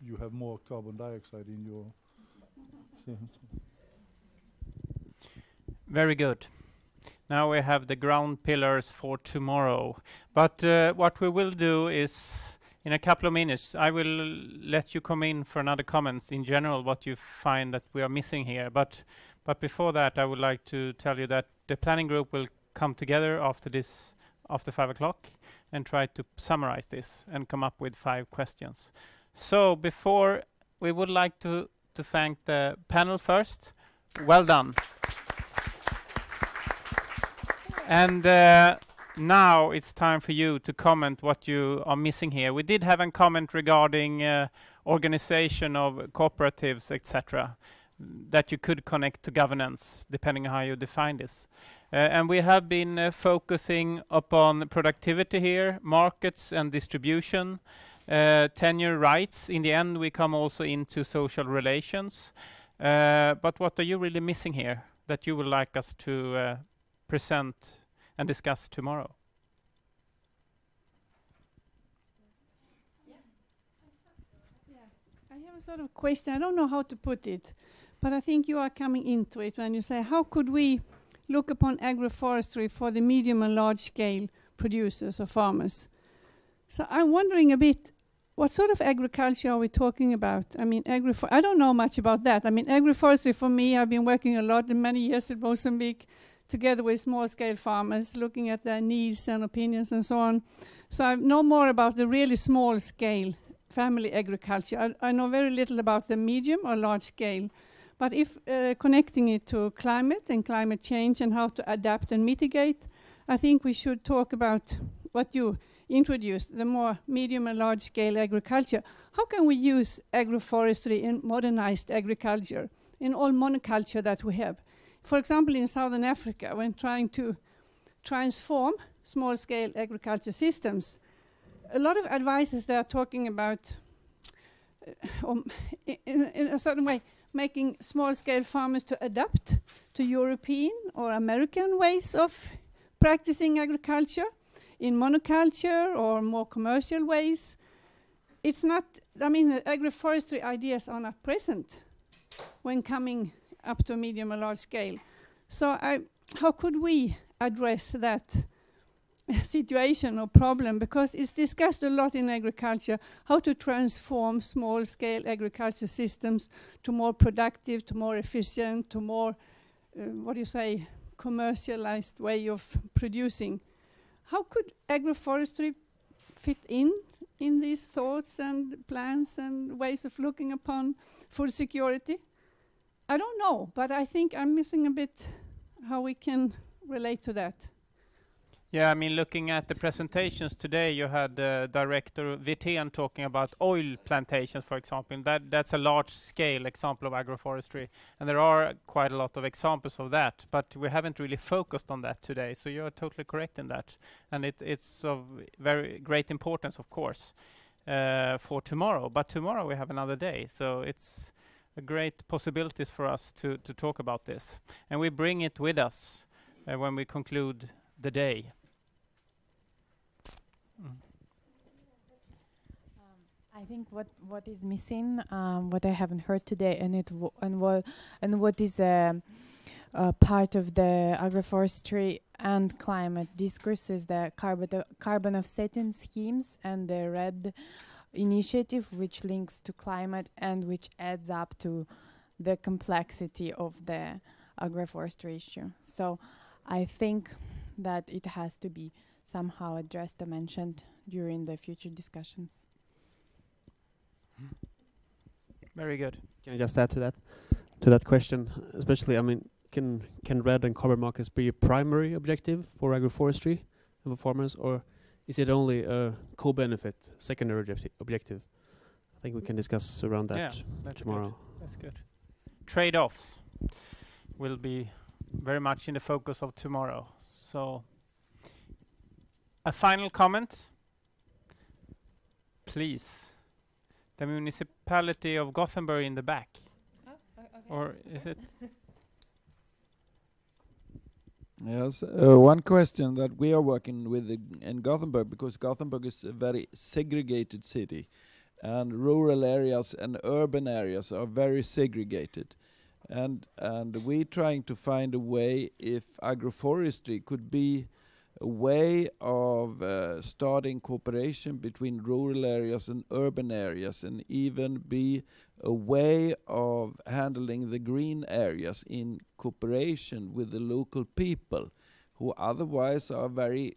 you have more carbon dioxide in your... Very good. Now we have the ground pillars for tomorrow. But what we will do is, in a couple of minutes, I will let you come in for another comments in general, what you find that we are missing here. But before that, I would like to tell you that the planning group will come together after 5 o'clock and try to summarize this and come up with 5 questions. So before, we would like to thank the panel first. Well done. And now it's time for you to comment what you are missing here. We did have a comment regarding organization of cooperatives, etc., that you could connect to governance, depending on how you define this. And we have been focusing upon productivity here, markets and distribution, tenure rights. In the end, we come also into social relations. But what are you really missing here that you would like us to present and discuss tomorrow? I have a sort of question. I don't know how to put it, but I think you are coming into it when you say, how could we look upon agroforestry for the medium and large scale producers or farmers? So I'm wondering a bit, what sort of agriculture are we talking about? I mean, I don't know much about that. I mean, agroforestry for me, I've been working a lot in many years in Mozambique together with small-scale farmers, looking at their needs and opinions and so on. So I know more about the really small-scale family agriculture. I know very little about the medium or large scale. But if connecting it to climate and climate change and how to adapt and mitigate, I think we should talk about what you introduced, the more medium and large scale agriculture. How can we use agroforestry in modernized agriculture, in all monoculture that we have? For example, in Southern Africa, when trying to transform small scale agriculture systems, a lot of advices they are talking about in a certain way, making small-scale farmers to adapt to European or American ways of practicing agriculture in monoculture or more commercial ways. It's not, I mean, the agroforestry ideas are not present when coming up to a medium or large scale. So how could we address that situation or problem? Because it's discussed a lot in agriculture, how to transform small-scale agriculture systems to more productive, to more efficient, to more, commercialized way of producing. How could agroforestry fit in these thoughts and plans and ways of looking upon food security? I don't know, but I think I'm missing a bit how we can relate to that. Yeah, I mean, looking at the presentations today, you had Director Wirtén talking about oil plantations, for example. That's a large-scale example of agroforestry, and there are quite a lot of examples of that, but we haven't really focused on that today, so you're totally correct in that. And it's of very great importance, of course, for tomorrow. But tomorrow we have another day, so it's a great possibilities for us to talk about this. And we bring it with us when we conclude the day. I think what is missing, what I haven't heard today, and what is part of the agroforestry and climate discourse is the carbon offsetting schemes and the RED initiative, which links to climate and which adds up to the complexity of the agroforestry issue. So I think that it has to be somehow addressed or mentioned during the future discussions. Very good. Can I just add to that question? Especially, I mean, can RED and carbon markets be a primary objective for agroforestry and for farmers, or is it only a co-benefit, secondary objective? I think we can discuss around that tomorrow. Good. That's good. Trade-offs will be very much in the focus of tomorrow. So, a final comment, please. The municipality of Gothenburg in the back. Oh, okay. Or is it? Yes, one question that we are working with in Gothenburg, because Gothenburg is a very segregated city, and rural areas and urban areas are very segregated. And we're trying to find a way if agroforestry could be a way of starting cooperation between rural areas and urban areas, and even be a way of handling the green areas in cooperation with the local people, who otherwise are very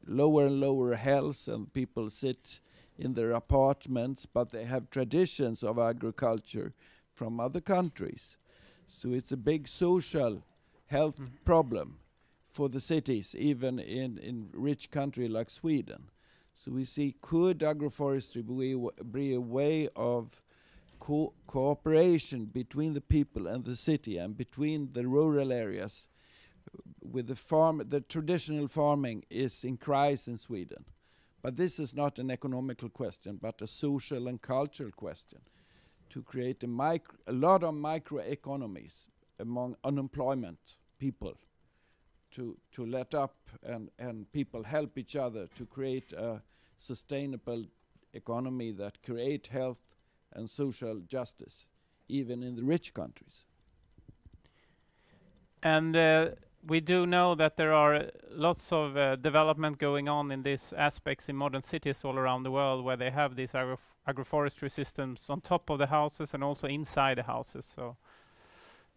lower and lower health, and people sit in their apartments, but they have traditions of agriculture from other countries. So it's a big social health problem for the cities, even in rich country like Sweden. So we see, could agroforestry be a way of cooperation between the people and the city, and between the rural areas? With the traditional farming is in crisis in Sweden. But this is not an economical question, but a social and cultural question, to create a lot of microeconomies among unemployment people, to let up and people help each other to create a sustainable economy that create health and social justice, even in the rich countries. And we do know that there are lots of development going on in these aspects in modern cities all around the world, where they have these agroforestry systems on top of the houses and also inside the houses. So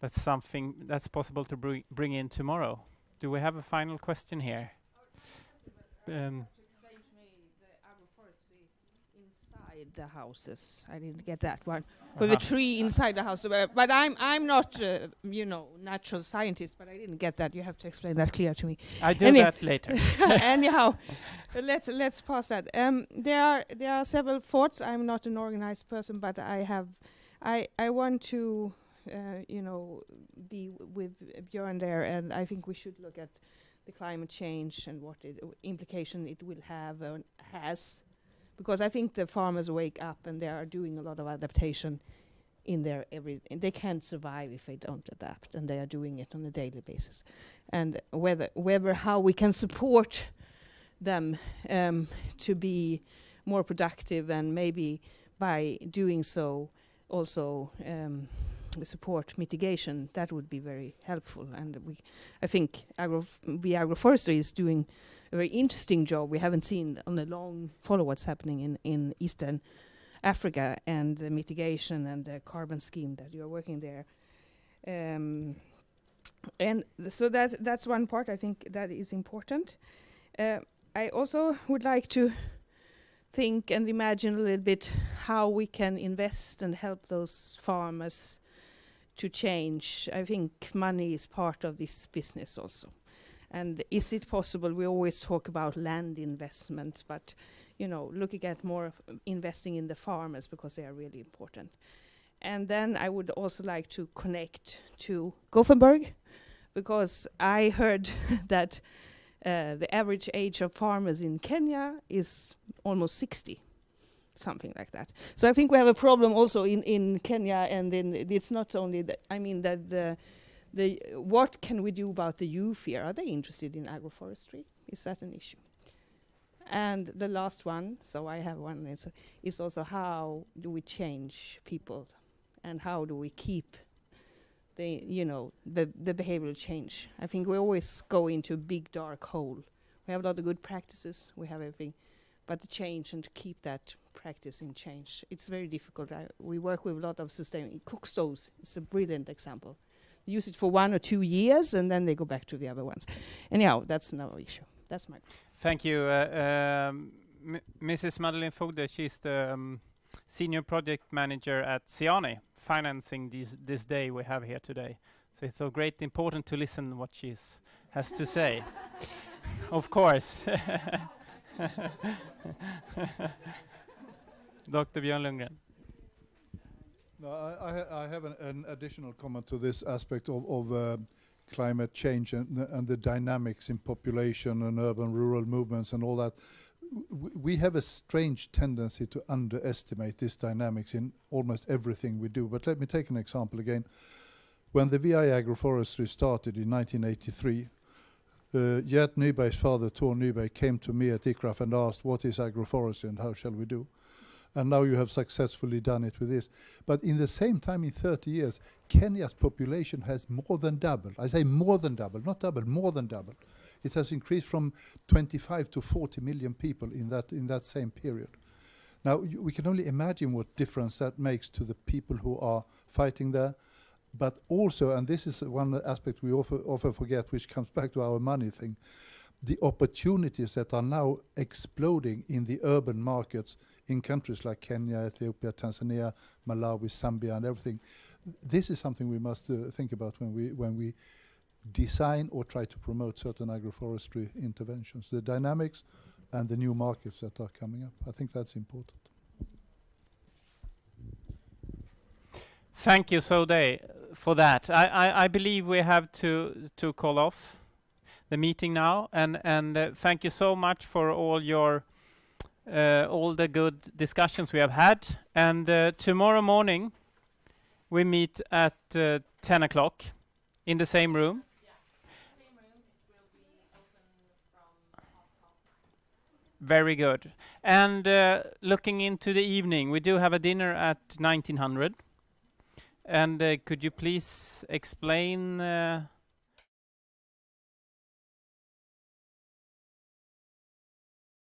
that's something that's possible to bring in tomorrow. Do we have a final question here? The houses. I didn't get that one. With a tree inside the house. But I'm not, natural scientist, but I didn't get that. You have to explain that clear to me. I do that later. Anyhow, let's pass that. There are several thoughts. I'm not an organized person, but I want to, be with Björn there, and I think we should look at the climate change and what implication it will have and has. Because I think the farmers wake up and they are doing a lot of adaptation in their they can't survive if they don't adapt, and they are doing it on a daily basis. And how we can support them to be more productive, and maybe by doing so also support mitigation, that would be very helpful. And I think agroforestry is doing a very interesting job. We haven't seen on a long follow what's happening in Eastern Africa, and the mitigation and the carbon scheme that you're working there. And so that's one part I think that is important. I also would like to think and imagine a little bit how we can invest and help those farmers to change. I think money is part of this business also. And is it possible? We always talk about land investment, but looking at more investing in the farmers, because they are really important. And then I would also like to connect to Gothenburg, because I heard that the average age of farmers in Kenya is almost 60, something like that. So I think we have a problem also in Kenya, and it's not only that. I mean that what can we do about the youth here? Are they interested in agroforestry? Is that an issue? And the last one, so I have one, is also how do we change people, and how do we keep the behavioral change? I think we always go into a big dark hole. We have a lot of good practices, we have everything, but the change and to keep that practice in change, it's very difficult. We work with a lot of sustainable cook stoves. It's a brilliant example. Use it for 1 or 2 years, and then they go back to the other ones. Anyhow, that's another issue. That's my. Thank you, Mrs. Madeleine Fogde. She's the senior project manager at Siani, financing this day we have here today. So it's so great, important to listen what she has to say. Of course. Dr. Björn Lundgren. No, I have an additional comment to this aspect of climate change and the dynamics in population and urban-rural movements and all that. We have a strange tendency to underestimate this dynamics in almost everything we do. But let me take an example again. When the VI agroforestry started in 1983, Gert Nyberg's father, Tor Nyberg, came to me at ICRAF and asked, what is agroforestry and how shall we do? And now you have successfully done it with this. But in the same time, in 30 years, Kenya's population has more than doubled. I say more than doubled, not doubled, more than doubled. It has increased from 25 to 40 million people in that same period. Now, we can only imagine what difference that makes to the people who are fighting there. But also, and this is one aspect we often forget, which comes back to our money thing, the opportunities that are now exploding in the urban markets in countries like Kenya, Ethiopia, Tanzania, Malawi, Zambia, and everything. This is something we must think about when we design or try to promote certain agroforestry interventions. The dynamics and the new markets that are coming up. I think that's important. Thank you, Sode, for that. I believe we have to call off the meeting now, and thank you so much for all the good discussions we have had. And tomorrow morning we meet at 10 o'clock in the same room. Very good. And looking into the evening, we do have a dinner at 1900. And could you please explain